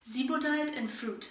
SIBO diet and fruit.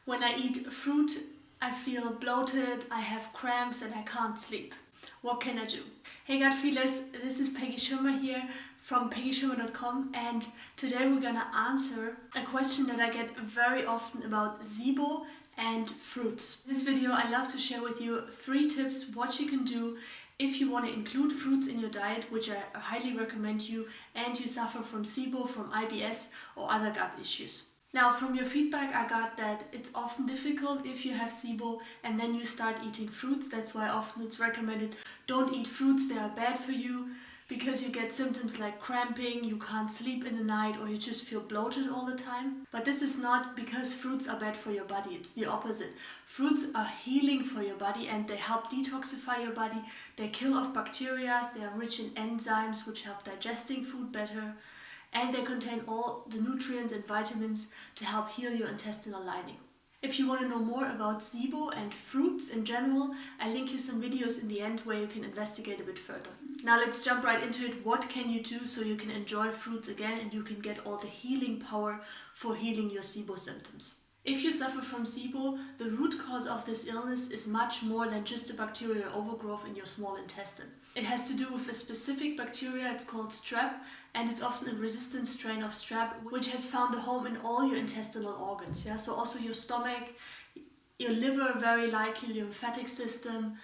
When I eat fruit, I feel bloated, I have cramps and I can't sleep. What can I do? Hey gut feelers, this is Peggy Schimmer here from peggyschimmer.com, and today we're gonna answer a question that I get very often about SIBO and fruits. In this video I love to share with you 3 tips what you can do if you want to include fruits in your diet, which I highly recommend you, and you suffer from SIBO, from IBS or other gut issues. Now, from your feedback I got that it's often difficult if you have SIBO and then you start eating fruits. That's why often it's recommended don't eat fruits, they are bad for you, because you get symptoms like cramping, you can't sleep in the night, or you just feel bloated all the time. But this is not because fruits are bad for your body, it's the opposite. Fruits are healing for your body and they help detoxify your body, they kill off bacteria, they are rich in enzymes which help digesting food better, and they contain all the nutrients and vitamins to help heal your intestinal lining. If you want to know more about SIBO and fruits in general, I link you some videos in the end where you can investigate a bit further. Now let's jump right into it. What can you do so you can enjoy fruits again and you can get all the healing power for healing your SIBO symptoms? If you suffer from SIBO, the root cause of this illness is much more than just a bacterial overgrowth in your small intestine. It has to do with a specific bacteria, it's called strep, and it's often a resistant strain of strep which has found a home in all your intestinal organs. So also your stomach, your liver, very likely your lymphatic system,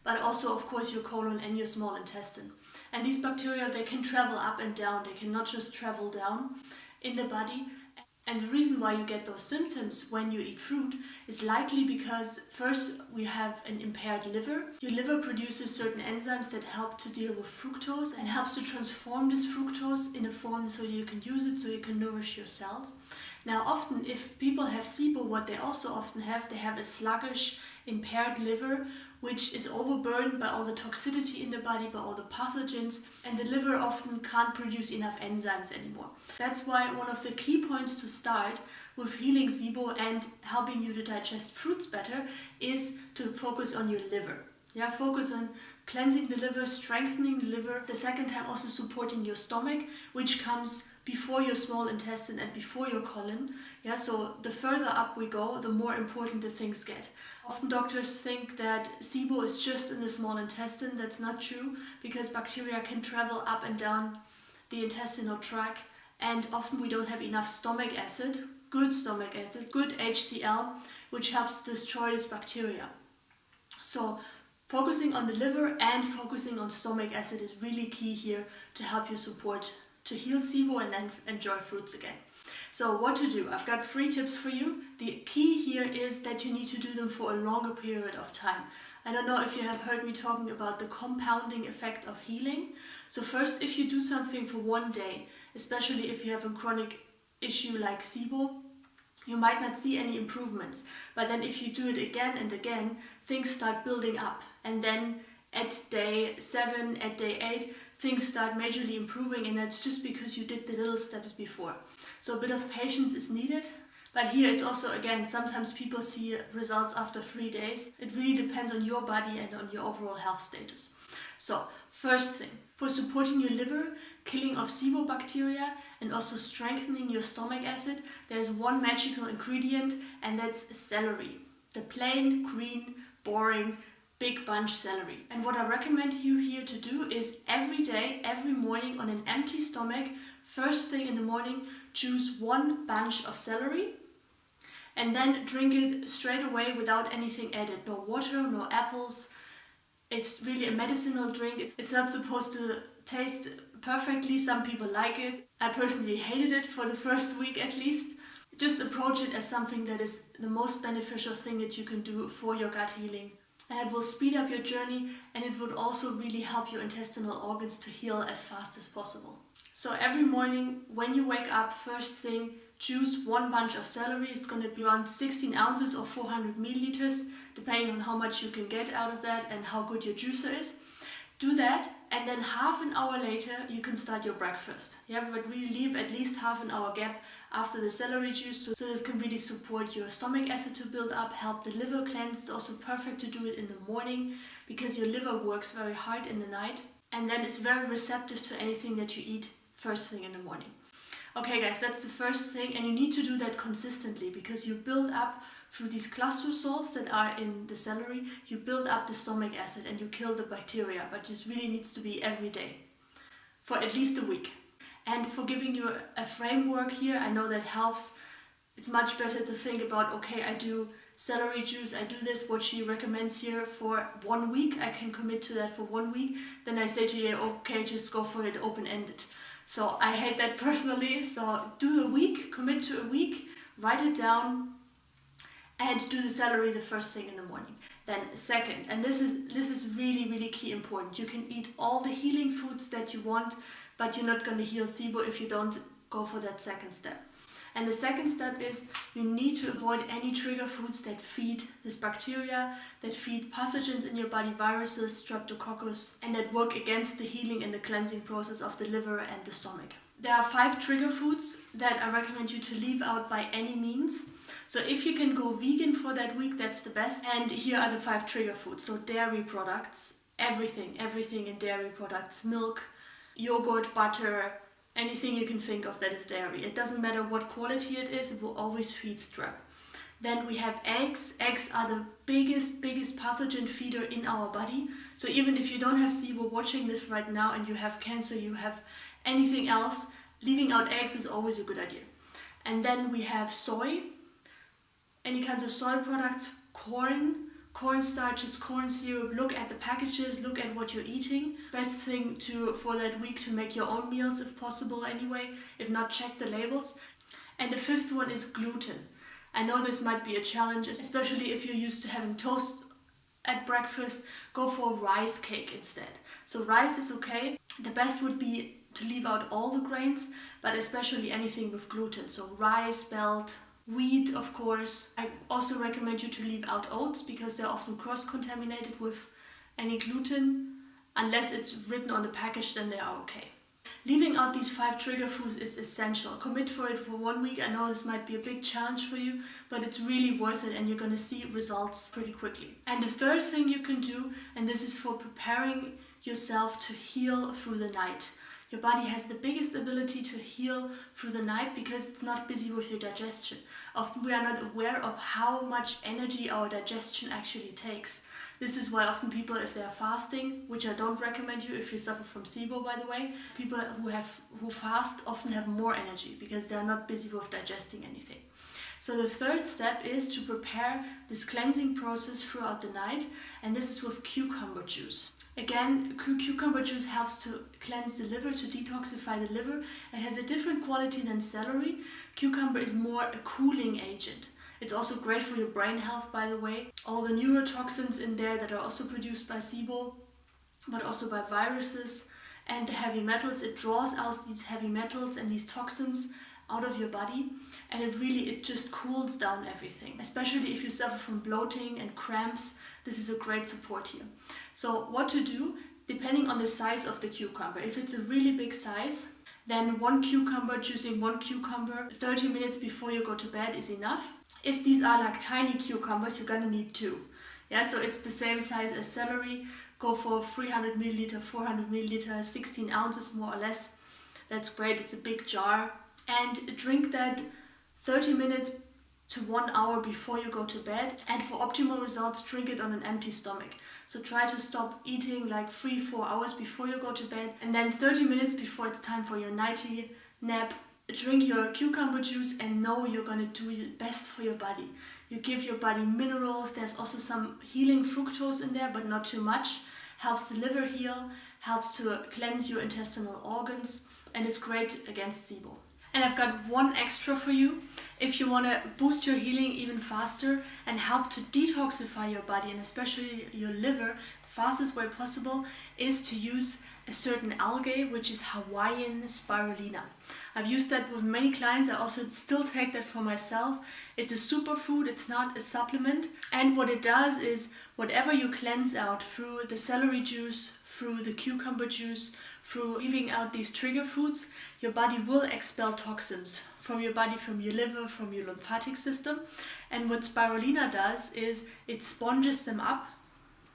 but also of course your colon and your small intestine. And these bacteria, they can travel up and down, they cannot just travel down in the body. And the reason why you get those symptoms when you eat fruit is likely because first we have an impaired liver. Your liver produces certain enzymes that help to deal with fructose and helps to transform this fructose in a form so you can use it, so you can nourish your cells. Now often if people have SIBO, what they also often have, they have a sluggish, impaired liver which is overburdened by all the toxicity in the body, by all the pathogens, and the liver often can't produce enough enzymes anymore. That's why one of the key points to start with healing SIBO and helping you to digest fruits better is to focus on your liver. Focus on cleansing the liver, strengthening the liver. The second time also supporting your stomach, which comes before your small intestine and before your colon. So the further up we go, the more important the things get. Often doctors think that SIBO is just in the small intestine. That's not true, because bacteria can travel up and down the intestinal tract, and often we don't have enough stomach acid, good HCl, which helps destroy this bacteria. So focusing on the liver and focusing on stomach acid is really key here to help you support to heal SIBO and then enjoy fruits again. So what to do? I've got 3 tips for you. The key here is that you need to do them for a longer period of time. I don't know if you have heard me talking about the compounding effect of healing. So first, if you do something for one day, especially if you have a chronic issue like SIBO, you might not see any improvements. But then if you do it again and again, things start building up. And then at day 7, at day 8, things start majorly improving, and that's just because you did the little steps before. So a bit of patience is needed. But here it's also, again, sometimes people see results after 3 days. It really depends on your body and on your overall health status. So first thing, for supporting your liver, killing off SIBO bacteria and also strengthening your stomach acid, there's one magical ingredient, and that's celery. The plain, green, boring, big bunch celery. And what I recommend you here to do is every day, every morning on an empty stomach, first thing in the morning, choose 1 bunch of celery and then drink it straight away without anything added. No water, no apples. It's really a medicinal drink. It's not supposed to taste perfectly. Some people like it. I personally hated it for the first week at least. Just approach it as something that is the most beneficial thing that you can do for your gut healing. And it will speed up your journey, and it would also really help your intestinal organs to heal as fast as possible. So every morning when you wake up, first thing, choose 1 bunch of celery. It's going to be around 16 ounces or 400 milliliters, depending on how much you can get out of that and how good your juicer is. Do that, and then half an hour later you can start your breakfast. But really leave at least half an hour gap after the celery juice, so this can really support your stomach acid to build up, help the liver cleanse. It's also perfect to do it in the morning because your liver works very hard in the night, and then it's very receptive to anything that you eat first thing in the morning. Okay guys, that's the first thing, and you need to do that consistently because you build up through these cluster salts that are in the celery, you build up the stomach acid and you kill the bacteria, but this really needs to be every day for at least a week. And for giving you a framework here, I know that helps. It's much better to think about, okay, I do celery juice, I do this, what she recommends here for 1 week, I can commit to that for 1 week, then I say to you, okay, just go for it open-ended. So I hate that personally, so do a week, commit to a week, write it down, and do the celery the first thing in the morning. Then second, and this is really, really key important, you can eat all the healing foods that you want, but you're not going to heal SIBO if you don't go for that second step. And the second step is you need to avoid any trigger foods that feed this bacteria, that feed pathogens in your body, viruses, streptococcus, and that work against the healing and the cleansing process of the liver and the stomach. There are 5 trigger foods that I recommend you to leave out by any means. So if you can go vegan for that week, that's the best. And here are the 5 trigger foods. So dairy products, everything in dairy products, milk, yogurt, butter, anything you can think of that is dairy. It doesn't matter what quality it is, it will always feed strep. Then we have eggs. Eggs are the biggest pathogen feeder in our body. So even if you don't have SIBO watching this right now and you have cancer, you have anything else, leaving out eggs is always a good idea. And then we have soy, any kinds of soy products, corn starches, corn syrup. Look at the packages, look at what you're eating. Best thing for that week to make your own meals if possible anyway, if not, check the labels. And the 5th one is gluten. I know this might be a challenge, especially if you're used to having toast at breakfast. Go for a rice cake instead. So rice is okay. The best would be to leave out all the grains, but especially anything with gluten. So rice, spelt, wheat, of course. I also recommend you to leave out oats because they're often cross-contaminated with any gluten. Unless it's written on the package, then they are okay. Leaving out these 5 trigger foods is essential. Commit for it for 1 week. I know this might be a big challenge for you, but it's really worth it and you're going to see results pretty quickly. And the 3rd thing you can do, and this is for preparing yourself to heal through the night. Your body has the biggest ability to heal through the night because it's not busy with your digestion. Often we are not aware of how much energy our digestion actually takes. This is why often people, if they are fasting, which I don't recommend you if you suffer from SIBO, by the way, people who fast often have more energy because they are not busy with digesting anything. So the 3rd step is to prepare this cleansing process throughout the night, and this is with cucumber juice. Again, cucumber juice helps to cleanse the liver, to detoxify the liver. It has a different quality than celery. Cucumber is more a cooling agent. It's also great for your brain health, by the way. All the neurotoxins in there that are also produced by SIBO, but also by viruses, and the heavy metals. It draws out these heavy metals and these toxins out of your body, and it just cools down everything. Especially if you suffer from bloating and cramps, this is a great support here. So what to do, depending on the size of the cucumber. If it's a really big size, then choosing one cucumber 30 minutes before you go to bed is enough. If these are like tiny cucumbers, you're gonna need 2. Yeah, so it's the same size as celery. Go for 300 milliliter, 400 milliliter, 16 ounces more or less. That's great, it's a big jar. And drink that 30 minutes to 1 hour before you go to bed. And for optimal results, drink it on an empty stomach. So try to stop eating like 3-4 hours before you go to bed. And then 30 minutes before it's time for your nighty nap, drink your cucumber juice and know you're going to do your best for your body. You give your body minerals. There's also some healing fructose in there, but not too much. Helps the liver heal, helps to cleanse your intestinal organs, and it's great against SIBO. And I've got one extra for you. If you want to boost your healing even faster and help to detoxify your body and especially your liver, the fastest way possible is to use a certain algae, which is Hawaiian spirulina. I've used that with many clients. I also still take that for myself. It's a superfood, it's not a supplement. And what it does is whatever you cleanse out through the celery juice, through the cucumber juice, through leaving out these trigger foods, your body will expel toxins from your body, from your liver, from your lymphatic system. And what spirulina does is it sponges them up.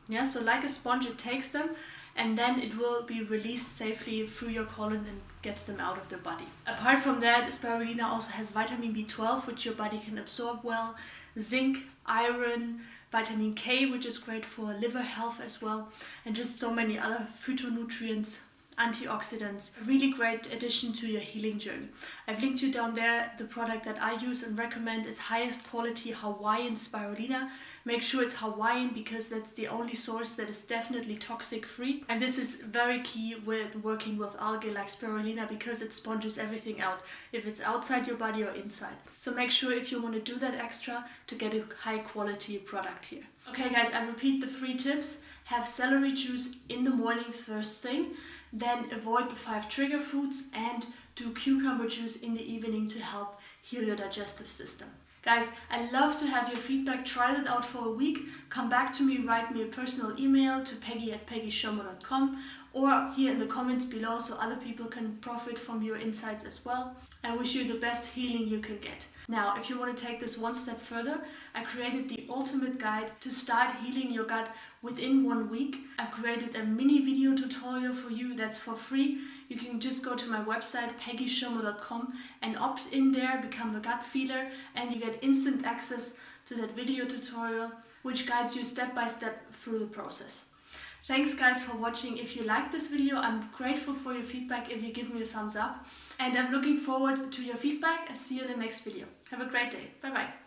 Yeah, so like a sponge, it takes them and then it will be released safely through your colon and gets them out of the body. Apart from that, spirulina also has vitamin B12, which your body can absorb well, zinc, iron, vitamin K, which is great for liver health as well, and just so many other phytonutrients, antioxidants. A really great addition to your healing journey. I've linked you down there the product that I use and recommend is highest quality Hawaiian spirulina. Make sure it's Hawaiian because that's the only source that is definitely toxic free. And this is very key with working with algae like spirulina because it sponges everything out, if it's outside your body or inside. So make sure if you want to do that extra to get a high quality product here. Okay guys, I repeat the 3 tips. Have celery juice in the morning first thing. Then avoid the 5 trigger foods and do cucumber juice in the evening to help heal your digestive system. Guys, I love to have your feedback. Try it out for a week. Come back to me, write me a personal email to peggy@peggyshommer.com or here in the comments below so other people can profit from your insights as well. I wish you the best healing you can get. Now, if you want to take this one step further, I created the ultimate guide to start healing your gut within 1 week. I've created a mini video tutorial for you that's for free. You can just go to my website peggyshommer.com and opt in there, become a gut feeler, and you get instant access to that video tutorial which guides you step by step through the process. Thanks guys for watching. If you liked this video, I'm grateful for your feedback if you give me a thumbs up. And I'm looking forward to your feedback. I'll see you in the next video. Have a great day. Bye bye.